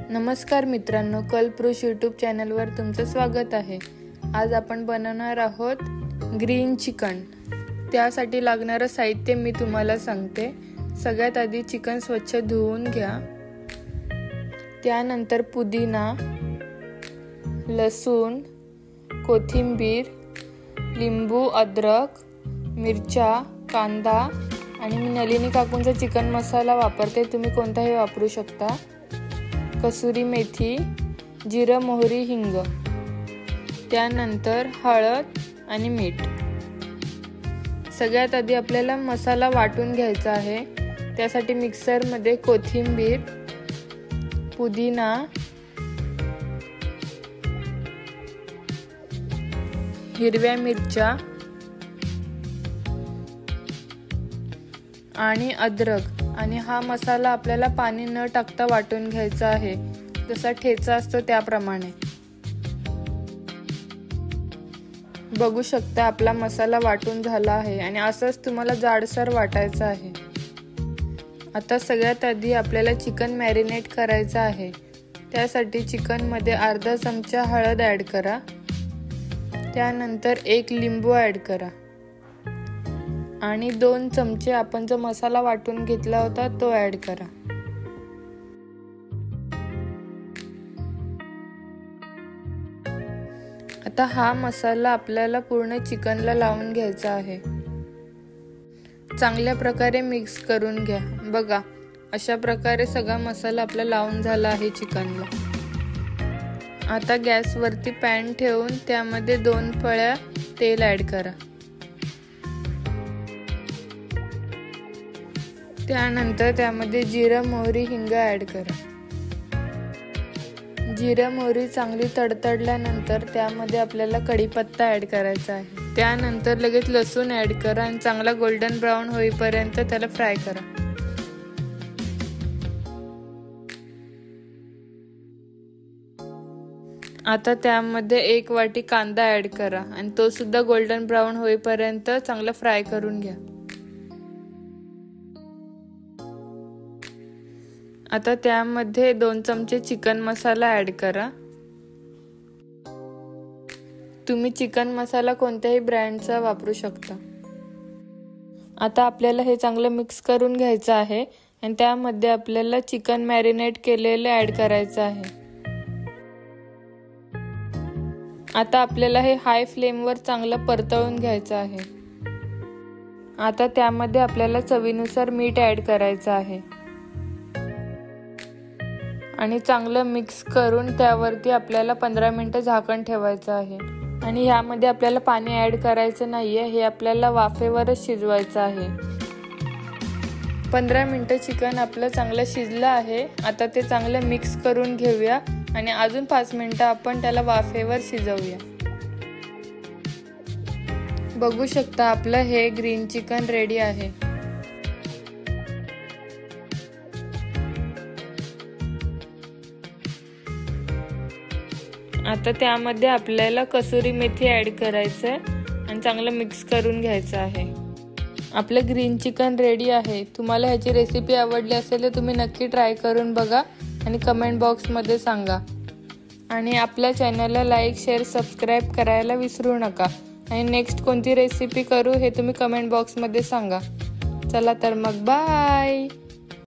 नमस्कार मित्रांनो, कल्पवृक्ष यूट्यूब चॅनलवर तुमचं स्वागत आहे। आज आपण बनवणार आहोत ग्रीन चिकन। त्यासाठी लागणारं साहित्य मी तुम्हाला सांगते। सगळ्यात आधी चिकन स्वच्छ धुवून घ्या। त्यानंतर पुदिना, लसूण, कोथिंबीर, लिंबू, अद्रक, मिरच्या, कांदा आणि मी नलिनी काकूंचा चिकन मसाला वापरते, तुम्ही कोणताही वापरू शकता। कसुरी मेथी, जिरं, मोहरी, हिंग, त्यानंतर हळद आणि मीठ। सगळ्यात आधी आपल्याला मसाला वाटून घ्यायचा आहे। त्यासाठी मिक्सर मध्ये कोथिंबीर, पुदिना, हिरव्या मिरच्या आणि अद्रक आणि हा मसाला आपल्याला पाणी न टाकता वाटून घ्यायचा आहे, जसा ठेचा असतो त्याप्रमाणे। बघू शकता आपला मसाला वाटून झाला आहे आणि असंच तुम्हाला जाडसर वाटायचा आहे। आता सगळ्यात आधी आपल्याला चिकन मॅरिनेट करायचं आहे। त्यासाठी चिकन मध्ये अर्धा चमचा हळद ऍड करा, त्यानंतर एक लिंबू ऍड करा आणि 2 चमचे आपण जो मसाला वाटून घेतला होता तो ऍड करा। आता हा मसाला आपल्याला पूर्ण चिकनला लावून घ्यायचा आहे। चांगल्या प्रकारे मिक्स करून घ्या। बघा, अशा प्रकारे सगळा मसाला आपला लावून झाला आहे चिकनला। आता गॅस वरती पॅन ठेवून त्यामध्ये 2 पळ्या तेल ऍड करा। त्यानंतर त्यामध्ये जिरं, मोहरी, हिंग ऍड करा। जिरं मोहरी चांगली तडतडल्यानंतर त्यामध्ये आपल्याला कढीपत्ता ऍड करायचा आहे। त्यानंतर लगेच लसूण ऍड करा आणि चांगला गोल्डन ब्राउन होईपर्यंत त्याला फ्राय करा। आता त्यामध्ये 1 वाटी कांदा ऍड करा आणि तो सुद्धा गोल्डन ब्राउन होईपर्यंत चांगला फ्राय करून घ्या। आता त्यामध्ये 2 चमचे चिकन मसाला ऍड करा। तुम्ही चिकन मसाला कोणत्याही ब्रँडचा वापरू शकता। आता आपल्याला हे चांगलं मिक्स करून घ्यायचं आहे आणि त्यामध्ये आपल्याला चिकन मॅरिनेट केलेले ऍड करायचं आहे। आता आपल्याला हे हाय फ्लेमवर चांगलं परतवून घ्यायचं आहे। आता त्यामध्ये आपल्याला चवीनुसार मीठ ऍड करायचं आहे आणि चांगलं मिक्स करून त्यावरती आपल्याला 15 मिनिटं झाकण ठेवायचं आहे। आणि ह्यामध्ये आपल्याला पाणी ऍड करायचं नाहीये, हे आपल्याला वाफेवरच शिजवायचं आहे। 15 मिनिटं चिकन आपलं चांगलं शिजलं आहे। आता ते चांगलं मिक्स करून घेऊया आणि अजून 5 मिनिटं आपण त्याला वाफेवर शिजवूया। बघू शकता आपलं हे ग्रीन चिकन रेडी आहे। आता त्यामध्ये आपल्याला कसुरी मेथी ऍड करायचं आणि चांगलं मिक्स करून घ्यायचं आहे। आपलं ग्रीन चिकन रेडी आहे। तुम्हाला ह्याची रेसिपी आवडली असेल तर तुम्ही नक्की ट्राय करून बघा आणि कमेंट बॉक्समध्ये सांगा। आणि आपल्या चॅनलला लाईक, शेअर, सबस्क्राईब करायला विसरू नका। आणि नेक्स्ट कोणती रेसिपी करू हे तुम्ही कमेंट बॉक्समध्ये सांगा। चला तर मग बाय।